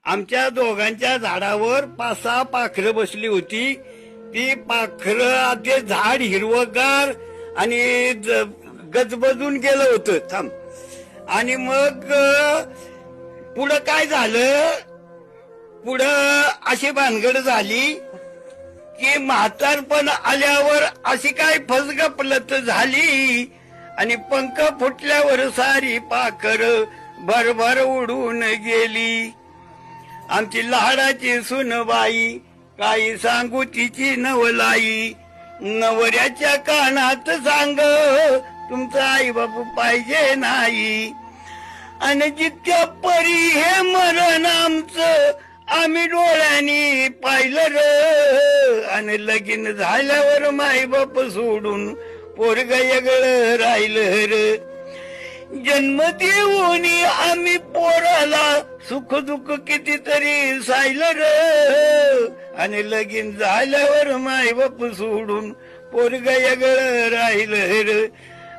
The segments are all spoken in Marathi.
आमच्या दोघांच्या झाडावर 5-6 पाखरं बसली होती. ती पाखरं ते झाड हिरवगार आणि गजबजून गेलं होतं. थांब. आणि मग पुढं काय झालं, पुढं अशी भानगड झाली की म्हातारपण आल्यावर अशी काय फसगपलत झाली आणि पंख फुटल्यावर सारी पाखर भरभर उडून गेली. आमची लाडाची सुनबाई काही सांगू तिची नवलाई, नवऱ्याच्या कानात सांग तुमचा आई बापू पाहिजे नाही. आणि जितक्या परी हे मरण आमचं आम्ही डोळ्यांनी पाहिलं र. आणि लगीन झाल्यावर माई बाप सोडून पोरग वेगळं राहिलं र. जन्म देऊन आम्ही पोराला सुख दुःख कितीतरी सायलं र. आणि लगीन झाल्यावर माई बाप सोडून पोरग वेगळं राहिलं र.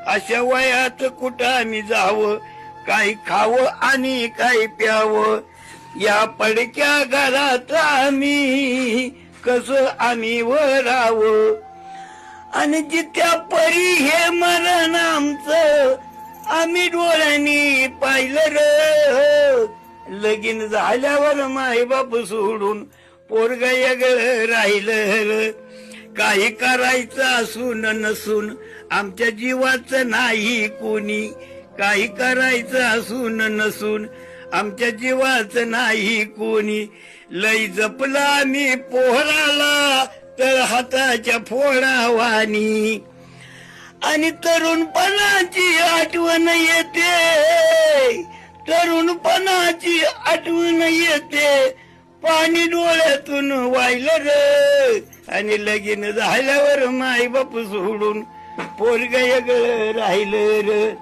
अशा वयात कुठं आम्ही जावं, काही खावं आणि काही प्यावं, या पडक्या घरात आम्ही कसं आम्ही वरावं. आणि जित्या परी हे मरण आमचं आम्ही डोळ्यांनी पाहिलं र. लगीन झाल्यावर मायबाप सोडून पोरग वेगळं राहिलं र. काही करायचं असून नसून आमच्या जीवाचं नाही कोणी, काही करायचं असून नसून आमच्या जीवाचं नाही कोणी. लई जपला आम्ही पोहराला तर हाताच्या फोडावानी. आणि तरुणपणाची आठवण येते, तरुणपणाची आठवण येते, पाणी डोळ्यातून वाहिलं र. आणि लगीन झाल्यावर मायबाप सोडून पोरग वेगळं राहिलं र.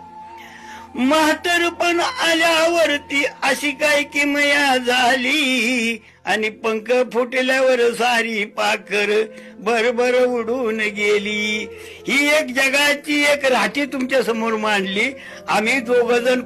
म्हातारपण आल्यावरती अशी काय किमया झाली आणि पंख फुटल्यावर सारी पाखर भरभर उडून गेली. ही एक जगाची एक राठी तुमच्या समोर मांडली. आम्ही दोघ जण